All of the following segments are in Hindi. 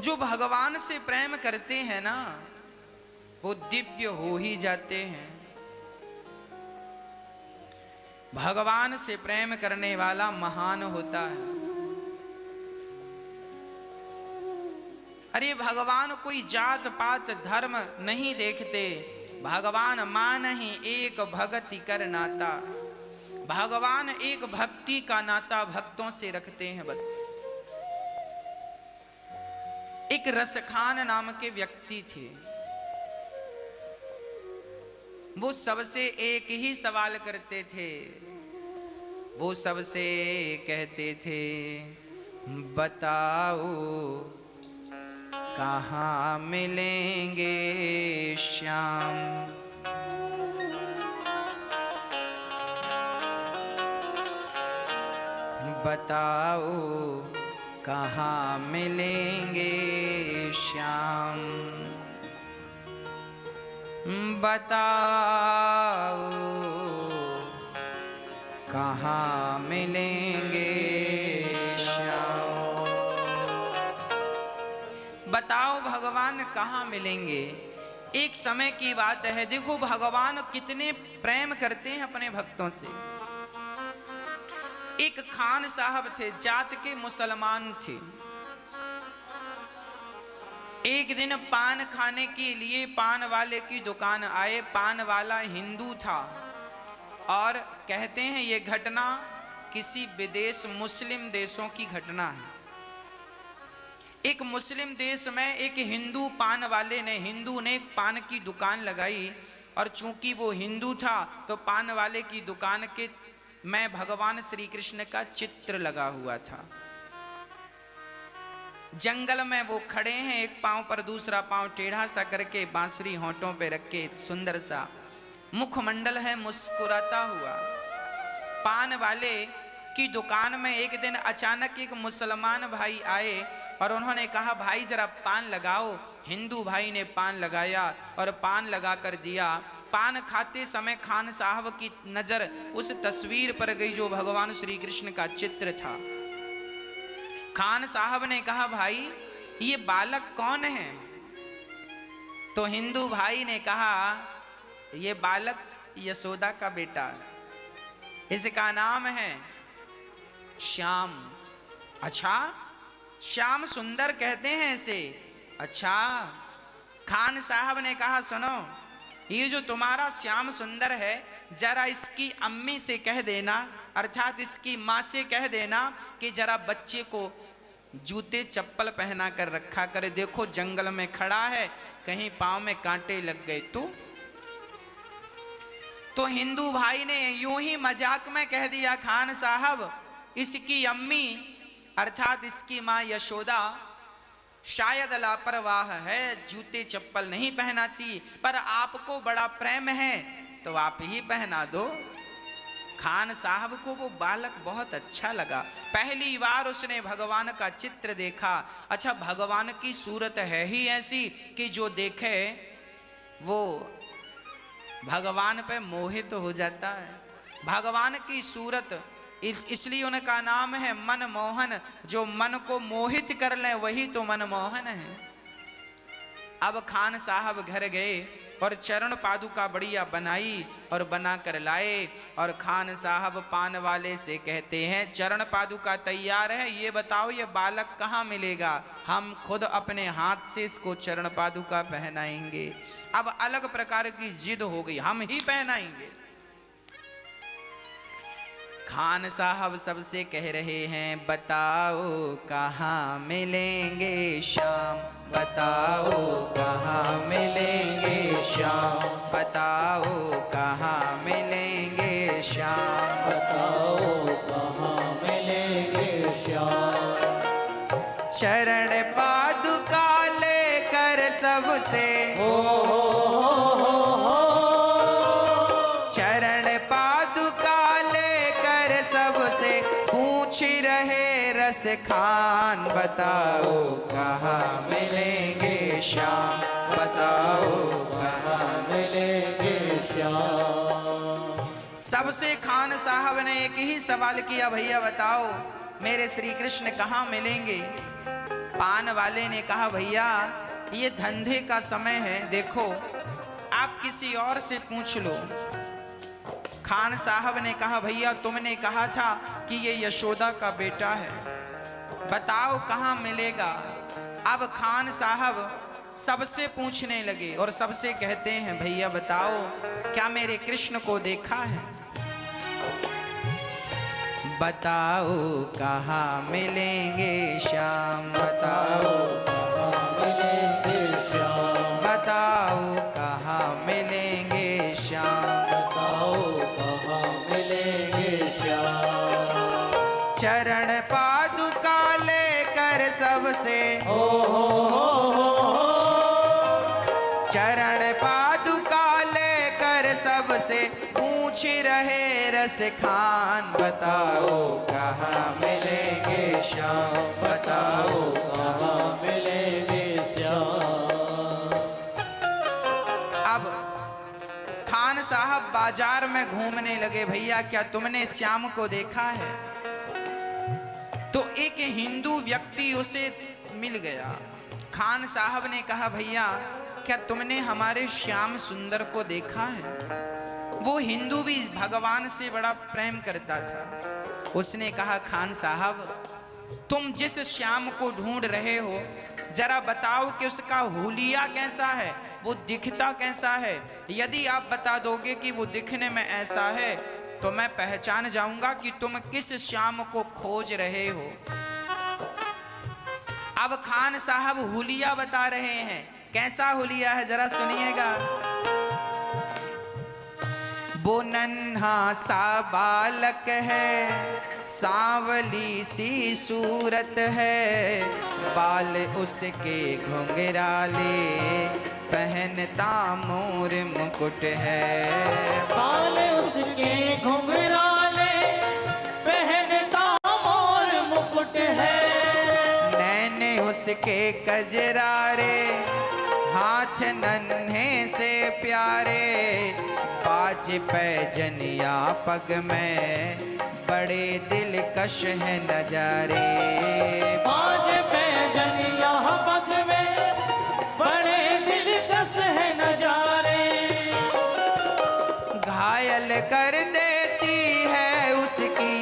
जो भगवान से प्रेम करते हैं ना वो दिव्य हो ही जाते हैं। भगवान से प्रेम करने वाला महान होता है। अरे भगवान कोई जात पात धर्म नहीं देखते, भगवान मान ही एक भक्ति कर नाता। भगवान एक भक्ति का नाता भक्तों से रखते हैं बस। एक रसखान नाम के व्यक्ति थे, वो सबसे एक ही सवाल करते थे। वो सबसे कहते थे बताओ कहाँ मिलेंगे श्याम। बताओ कहाँ मिलेंगे श्याम। बताओ कहाँ मिलेंगे श्याम। बताओ भगवान कहाँ मिलेंगे। एक समय की बात है, देखो भगवान कितने प्रेम करते हैं अपने भक्तों से। एक खान साहब थे, जात के मुसलमान थे। एक दिन पान खाने के लिए पान वाले की दुकान आए। पान वाला हिंदू था और कहते हैं ये घटना किसी विदेश मुस्लिम देशों की घटना है। एक मुस्लिम देश में एक हिंदू पान वाले ने, हिंदू ने एक पान की दुकान लगाई और चूंकि वो हिंदू था तो पान वाले की दुकान के में भगवान श्री कृष्ण का चित्र लगा हुआ था। जंगल में वो खड़े हैं, एक पांव पर दूसरा पांव टेढ़ा सा करके, बांसुरी होंठों पे रख के, सुंदर सा मुखमंडल है, मुस्कुराता हुआ। पान वाले की दुकान में एक दिन अचानक एक मुसलमान भाई आए और उन्होंने कहा भाई जरा पान लगाओ। हिंदू भाई ने पान लगाया और पान लगा कर दिया। पान खाते समय खान साहब की नजर उस तस्वीर पर गई जो भगवान श्री कृष्ण का चित्र था। खान साहब ने कहा भाई ये बालक कौन है? तो हिंदू भाई ने कहा ये बालक यशोदा का बेटा है, इसका नाम है श्याम। अच्छा, श्याम सुंदर कहते हैं इसे? अच्छा। खान साहब ने कहा सुनो, ये जो तुम्हारा श्याम सुंदर है जरा इसकी अम्मी से कह देना, अर्थात इसकी माँ से कह देना कि जरा बच्चे को जूते चप्पल पहना कर रखा करे। देखो जंगल में खड़ा है, कहीं पांव में कांटे लग गए तो हिंदू भाई ने यूं ही मजाक में कह दिया खान साहब इसकी अम्मी अर्थात इसकी माँ यशोदा शायद लापरवाह है, जूते चप्पल नहीं पहनाती, पर आपको बड़ा प्रेम है तो आप ही पहना दो। खान साहब को वो बालक बहुत अच्छा लगा। पहली बार उसने भगवान का चित्र देखा। अच्छा, भगवान की सूरत है ही ऐसी कि जो देखे वो भगवान पे मोहित हो जाता है। भगवान की सूरत इसलिए उनका नाम है मनमोहन। जो मन को मोहित कर ले वही तो मनमोहन है। अब खान साहब घर गए और चरण पादुका बढ़िया बनाई और बना कर लाए और खान साहब पान वाले से कहते हैं चरण पादुका तैयार है, ये बताओ ये बालक कहाँ मिलेगा, हम खुद अपने हाथ से इसको चरण पादुका पहनाएंगे। अब अलग प्रकार की जिद हो गई, हम ही पहनाएंगे। खान साहब सबसे कह रहे हैं बताओ कहाँ मिलेंगे श्याम। बताओ कहाँ मिलेंगे श्याम। बताओ कहाँ मिलेंगे श्याम। बताओ कहाँ मिलेंगे श्याम। चरण पादुका लेकर सबसे चरण पादुका लेकर सबसे पूछ रहे रस खान। बताओ कहाँ मिलेंगे श्याम। बताओ कहाँ मिलेंगे श्याम। सबसे खान साहब ने एक ही सवाल किया, भैया बताओ मेरे श्री कृष्ण कहाँ मिलेंगे। पान वाले ने कहा भैया ये धंधे का समय है, देखो आप किसी और से पूछ लो। खान साहब ने कहा भैया तुमने कहा था कि ये यशोदा का बेटा है, बताओ कहाँ मिलेगा। अब खान साहब सबसे पूछने लगे और सबसे कहते हैं भैया बताओ क्या मेरे कृष्ण को देखा है, बताओ कहाँ मिलेंगे श्याम, बताओ कहाँ मिलेंगे श्याम, बताओ कहाँ मिलेंगे श्याम, बताओ कहाँ मिलेंगे श्याम। चरण पादुका लेकर सबसे चरण पादुका लेकर सबसे पूछ रहे रस खान, बताओ कहाँ मिलेंगे श्याम, बताओ कहाँ मिलेंगे श्याम। अब खान साहब बाजार में घूमने लगे, भैया क्या तुमने श्याम को देखा है। तो एक हिंदू व्यक्ति उसे मिल गया। खान साहब ने कहा भैया क्या तुमने हमारे श्याम सुंदर को देखा है। वो हिंदू भी भगवान से बड़ा प्रेम करता था। उसने कहा खान साहब तुम जिस श्याम को ढूंढ रहे हो जरा बताओ कि उसका हुलिया कैसा है, वो दिखता कैसा है। यदि आप बता दोगे कि वो दिखने में ऐसा है तो मैं पहचान जाऊंगा कि तुम किस श्याम को खोज रहे हो। अब खान साहब हुलिया बता रहे हैं। कैसा हुलिया है जरा सुनिएगा। वो नन्हा सा बालक है, सांवली सी सूरत है, बाल उसके घुंघराले, पहनता मोर मुकुट है, बाल उसके घुंघराले, पहनता मोर मुकुट है, नैन उसके कजरारे, हाथ नन्हे से प्यारे, पाँच पैजनिया पग में, बड़े दिलकश है नजारे, पाँच पैजनिया पग में, बड़े दिलकश है नजारे, घायल कर देती है उसकी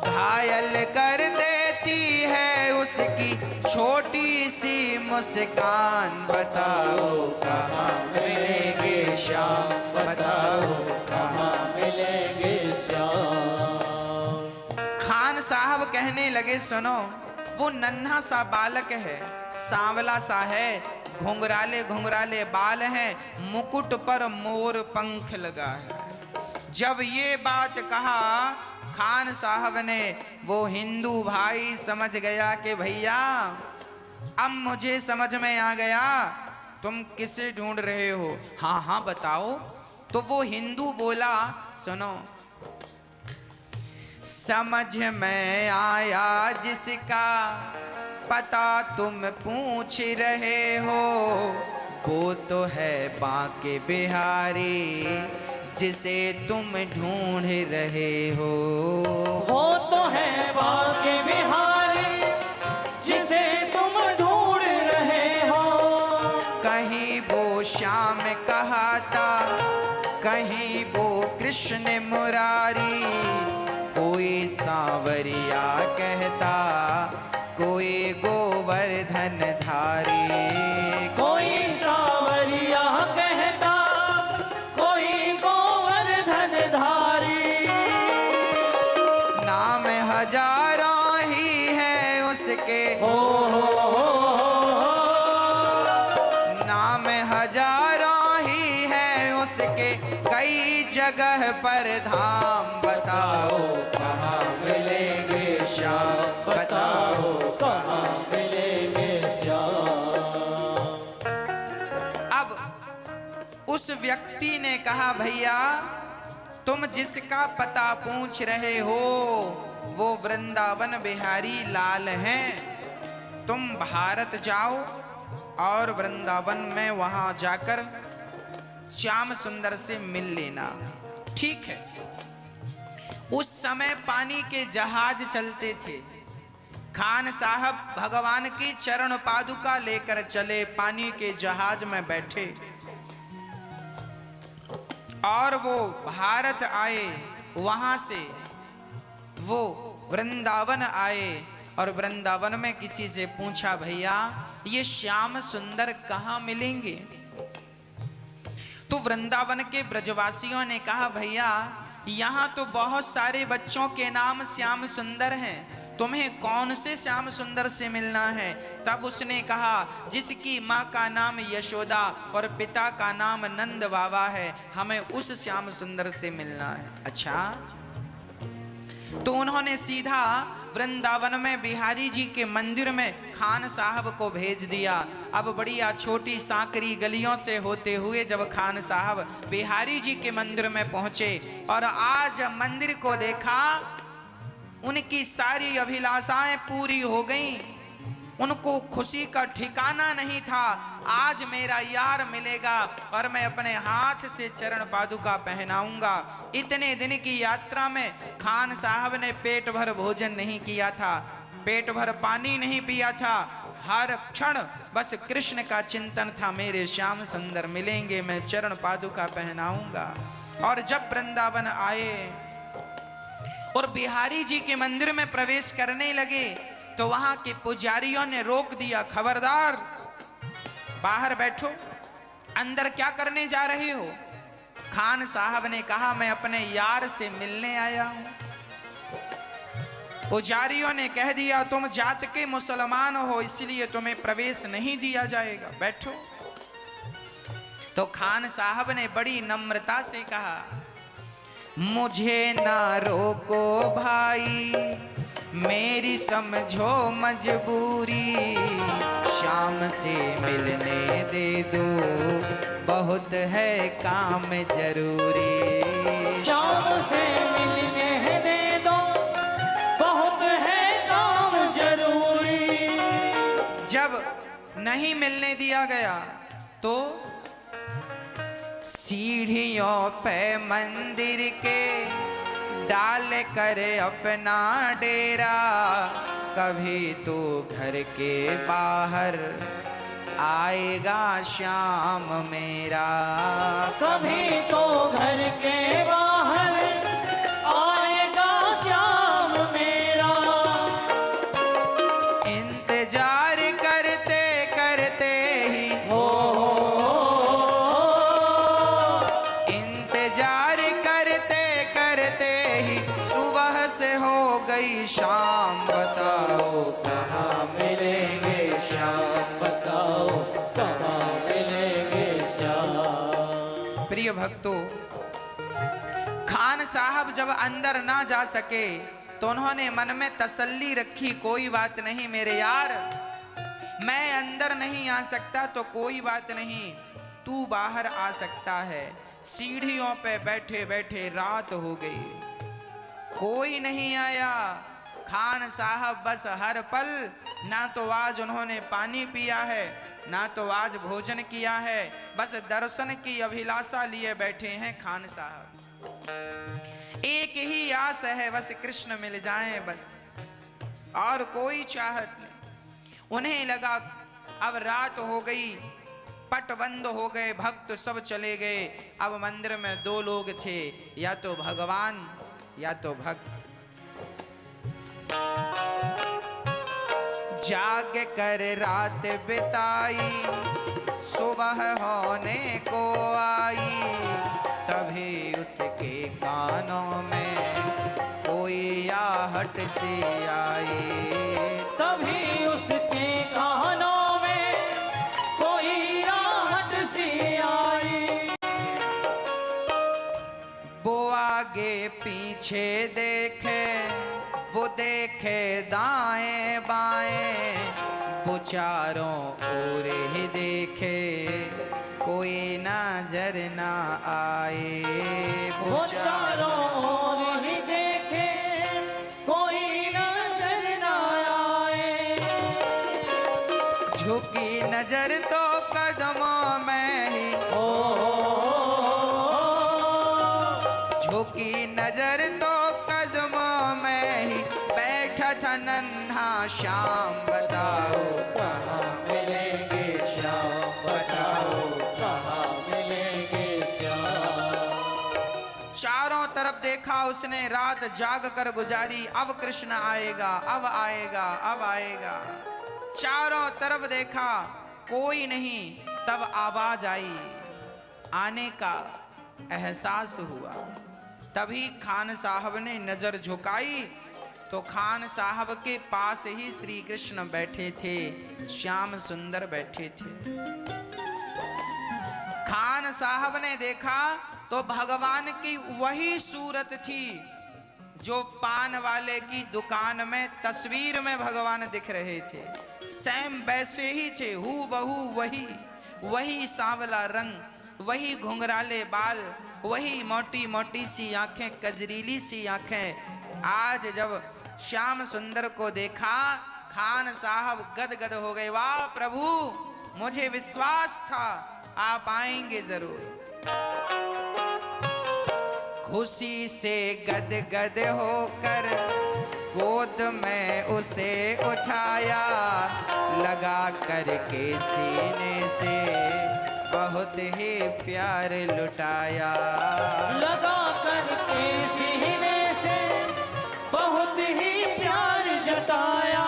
घायल कर देती है उसकी छोटी सी मुस्कान, बताओ कहाँ मिलेंगे श्याम, बताओ कहाँ मिलेंगे श्याम। खान साहब कहने लगे सुनो वो नन्हा सा बालक है, सांवला सा है, घुंघराले घुंघराले बाल हैं, मुकुट पर मोर पंख लगा है। जब ये बात कहा खान साहब ने, वो हिंदू भाई समझ गया कि भैया अब मुझे समझ में आ गया तुम किसे ढूंढ रहे हो। हाँ हाँ बताओ। तो वो हिंदू बोला सुनो समझ में आया जिसका पता तुम पूछ रहे हो, वो तो है बांके बिहारी जिसे तुम ढूंढ रहे हो, वो तो है बांके बिहारी जिसे तुम ढूंढ रहे हो, कहीं वो श्याम कहाता, कहीं वो कृष्ण मुरारी, कोई सांवरिया कहता, कोई गोवर्धन धारी, कोई सांवरिया कहता, कोई गोवर्धन धारी, नाम हजारों ही है उसके, नाम हजारों ही है उसके, कई जगह पर धाम, बताओ कहाँ मिलेंगे श्याम, बताओ कहाँ मिलेंगे श्याम। अब उस व्यक्ति ने कहा भैया तुम जिसका पता पूछ रहे हो वो वृंदावन बिहारी लाल हैं। तुम भारत जाओ और वृंदावन में वहां जाकर श्याम सुंदर से मिल लेना। ठीक है। उस समय पानी के जहाज चलते थे। खान साहब भगवान की चरण पादुका लेकर चले, पानी के जहाज में बैठे और वो भारत आए। वहां से वो वृंदावन आए और वृंदावन में किसी से पूछा, भैया ये श्याम सुंदर कहाँ मिलेंगे? तो वृंदावन के ब्रजवासियों ने कहा, भैया यहाँ तो बहुत सारे बच्चों के नाम श्याम सुंदर हैं, तुम्हें कौन से श्याम सुंदर से मिलना है? तब उसने कहा, जिसकी माँ का नाम यशोदा और पिता का नाम नंद बाबा है, हमें उस श्याम सुंदर से मिलना है। अच्छा, तो उन्होंने सीधा वृंदावन में बिहारी जी के मंदिर में खान साहब को भेज दिया। अब बढ़िया छोटी सांकरी गलियों से होते हुए जब खान साहब बिहारी जी के मंदिर में पहुंचे और आज मंदिर को देखा, उनकी सारी अभिलाषाएं पूरी हो गईं। उनको खुशी का ठिकाना नहीं था, आज मेरा यार मिलेगा और मैं अपने हाथ से चरण पादुका पहनाऊंगा। इतने दिन की यात्रा में खान साहब ने पेट भर भोजन नहीं किया था, पेट भर पानी नहीं पिया था, हर क्षण बस कृष्ण का चिंतन था, मेरे श्याम सुंदर मिलेंगे, मैं चरण पादुका पहनाऊंगा। और जब वृंदावन आए और बिहारी जी के मंदिर में प्रवेश करने लगे तो वहां के पुजारियों ने रोक दिया, खबरदार बाहर बैठो, अंदर क्या करने जा रहे हो? खान साहब ने कहा, मैं अपने यार से मिलने आया हूं। पुजारियों ने कह दिया, तुम जात के मुसलमान हो इसलिए तुम्हें प्रवेश नहीं दिया जाएगा, बैठो। तो खान साहब ने बड़ी नम्रता से कहा, मुझे ना रोको भाई, मेरी समझो मजबूरी, शाम से मिलने दे दो, बहुत है काम जरूरी। शाम से मिलने दे दो, बहुत है काम जरूरी। जब नहीं मिलने दिया गया तो सीढ़ियों पे मंदिर के डाल कर अपना डेरा, कभी तो घर के बाहर आएगा श्याम मेरा, कभी तो घर के बाहर आएगा श्याम मेरा। इंतजार करते करते ही इंतजार करते करते ही सुबह से हो गई शाम, बताओ कहाँ मिलेंगे श्याम, बताओ कहाँ मिलेंगे श्याम। प्रिय भक्तों, खान साहब जब अंदर ना जा सके तो उन्होंने मन में तसल्ली रखी, कोई बात नहीं मेरे यार, मैं अंदर नहीं आ सकता तो कोई बात नहीं, तू बाहर आ सकता है। सीढ़ियों पे बैठे बैठे रात हो गई, कोई नहीं आया। खान साहब बस हर पल ना तो आज उन्होंने पानी पिया है, ना तो आज भोजन किया है, बस दर्शन की अभिलाषा लिए बैठे हैं खान साहब। एक ही आस है, बस कृष्ण मिल जाएं बस, और कोई चाहत नहीं। उन्हें लगा अब रात हो गई, पट बंद हो गए, भक्त सब चले गए। अब मंदिर में दो लोग थे, या तो भगवान या तो भक्त। जाग कर रात बिताई, सुबह होने को आई, तभी उसके कानों में कोई आहट सी आई, तभी उसके कानों में कोई आहट सी आई। वो आगे पीछे देखे, वो देखे दाएं बाएं, वो चारों ओर ही देखे, कोई नजर ना आए। वो चारों ओर ही देखे, कोई नजर ना आए। झुकी नजर तो कदमों में ही, झुकी नजर तो कदमों कहाँ श्याम बताओ कहाँ मिलेंगे श्याम बताओ कहाँ मिलेंगे श्याम। चारों तरफ देखा उसने, रात जाग कर गुजारी, अब कृष्ण आएगा अब आएगा अब आएगा। चारों तरफ देखा कोई नहीं, तब आवाज आई, आने का एहसास हुआ। तभी खान साहब ने नजर झुकाई तो खान साहब के पास ही श्री कृष्ण बैठे थे, श्याम सुंदर बैठे थे। खान साहब ने देखा तो भगवान की वही सूरत थी जो पान वाले की दुकान में तस्वीर में भगवान दिख रहे थे। सेम वैसे ही थे, हू बहू वही, वही सांवला रंग, वही घुंघराले बाल, वही मोटी मोटी सी आंखें, कजरीली सी आंखें। आज जब श्याम सुंदर को देखा खान साहब गदगद हो गए। वाह प्रभु, मुझे विश्वास था आप आएंगे जरूर। खुशी से गदगद होकर गोद में उसे उठाया, लगा करके सीने से बहुत ही प्यार लुटाया। लगा करके सीने से बहुत ही प्यार जताया।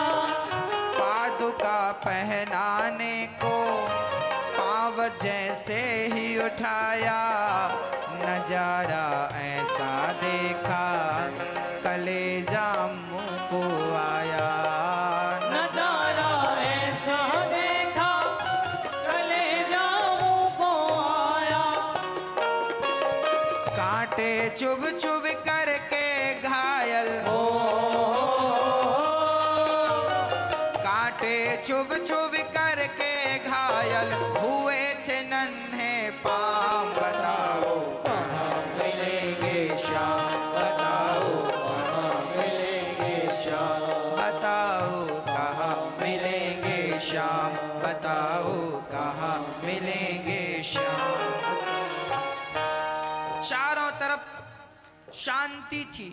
पादुका पहनाने को पाँव जैसे ही उठाया, नजारा ऐसा देखा कलेजा मुँह को आया। नजारा ऐसा देखा कलेजा मुँह को आया। कांटे चुभ चुभ करके घायल, कांटे चुभ चुभ करके घायल हुए थे नन्हे पाँव। बताओ कहाँ मिलेंगे श्याम बताओ कहाँ मिलेंगे श्याम बताओ कहाँ मिलेंगे श्याम बताओ कहाँ मिलेंगे श्याम। चारों तरफ शांति थी।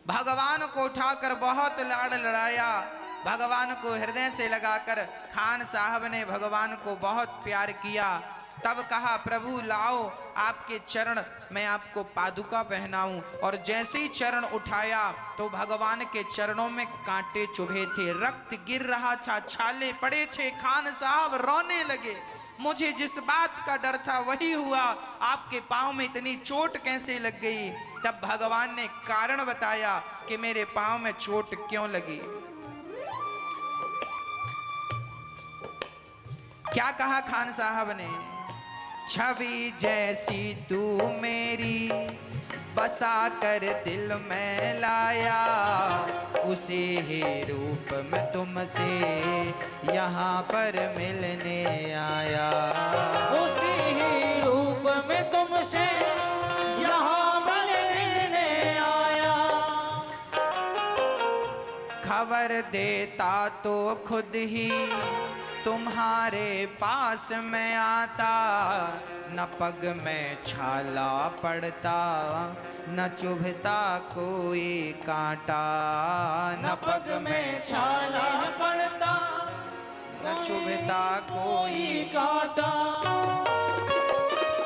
भगवान को उठाकर बहुत लाड़ लड़ाया, भगवान को हृदय से लगाकर खान साहब ने भगवान को बहुत प्यार किया। तब कहा प्रभु लाओ आपके चरण मैं आपको पादुका पहनाऊं। और जैसे ही चरण उठाया तो भगवान के चरणों में कांटे चुभे थे, रक्त गिर रहा था, छाले पड़े थे। खान साहब रोने लगे, मुझे जिस बात का डर था वही हुआ, आपके पांव में इतनी चोट कैसे लग गई। तब भगवान ने कारण बताया कि मेरे पांव में चोट क्यों लगी। क्या कहा खान साहब ने, छवि जैसी तू मेरी बसा कर दिल में लाया, उसी ही रूप में तुमसे यहाँ पर मिलने आया। उसी ही रूप में तुमसे यहाँ पर मिलने आया। खबर देता तो खुद ही तुम्हारे पास में आता, न पग में छाला पड़ता न चुभता कोई कांटा। न पग में छाला पड़ता न चुभता कोई कांटा।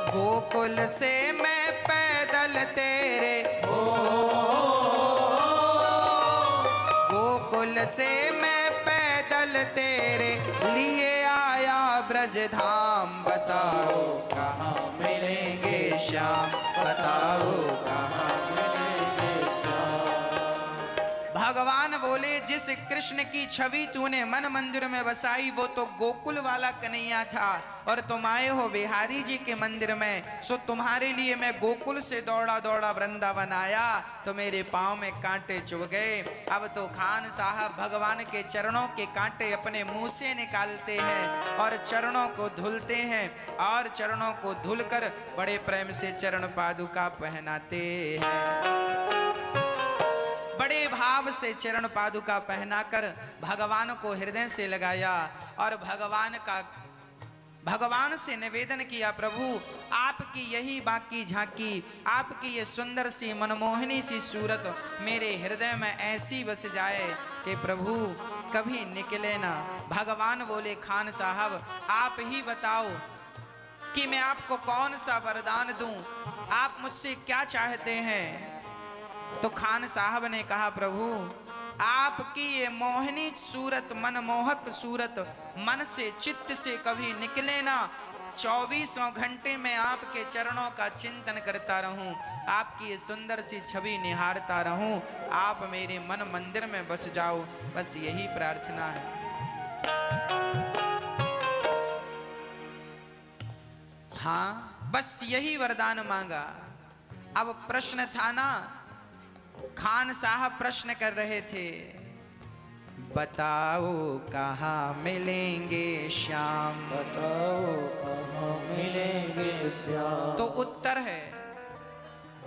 गोकुल से मैं पैदल तेरे गोकुल से मैं पैदल तेरे लिए आया ब्रज धाम। बताओ कहाँ मिलेंगे श्याम बताओ कहाँ मिलेंगे श्याम। भगवान बोले जिस कृष्ण की छवि तूने मन मंदिर में बसाई वो तो गोकुल वाला कन्हैया था, और तुम आए हो बिहारी जी के मंदिर में, सो तुम्हारे लिए मैं गोकुल से दौड़ा दौड़ा वृंदावन आया तो मेरे पाँव में कांटे चुभ गए। अब तो खान साहब भगवान के चरणों के कांटे अपने मुंह से निकालते हैं और चरणों को धुलते हैं, और चरणों को धुलकर बड़े प्रेम से चरण पादुका पहनाते हैं। बड़े भाव से चरण पादुका पहनाकर भगवान को हृदय से लगाया और भगवान से निवेदन किया, प्रभु आपकी यही बाकी झांकी, आपकी ये सुंदर सी मनमोहनी सी सूरत मेरे हृदय में ऐसी बस जाए कि प्रभु कभी निकले ना। भगवान बोले खान साहब आप ही बताओ कि मैं आपको कौन सा वरदान दूं, आप मुझसे क्या चाहते हैं। तो खान साहब ने कहा प्रभु आपकी ये मोहिनी सूरत, मनमोहक सूरत मन से चित्त से कभी निकले ना। 24 घंटे में आपके चरणों का चिंतन करता रहूं, आपकी ये सुंदर सी छवि निहारता रहूं, आप मेरे मन मंदिर में बस जाओ, बस यही प्रार्थना है। हाँ, बस यही वरदान मांगा। अब प्रश्न था ना, खान साहब प्रश्न कर रहे थे, बताओ कहाँ मिलेंगे श्याम। बताओ कहाँ मिलेंगे श्याम। तो उत्तर है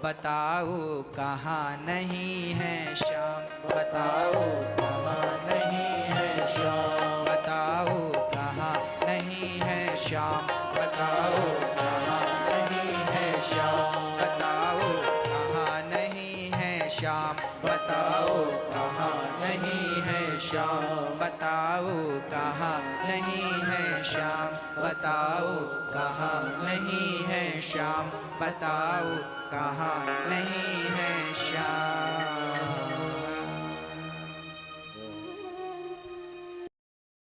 बताओ कहाँ नहीं है श्याम। बताओ कहाँ नहीं है श्याम। बताओ कहाँ नहीं है श्याम। बताओ कहाँ नहीं है श्याम। बताओ कहाँ नहीं है श्याम। बताओ कहाँ नहीं है श्याम। बताओ कहाँ नहीं है श्याम। बताओ कहाँ नहीं है श्याम। बताओ कहाँ नहीं है श्याम।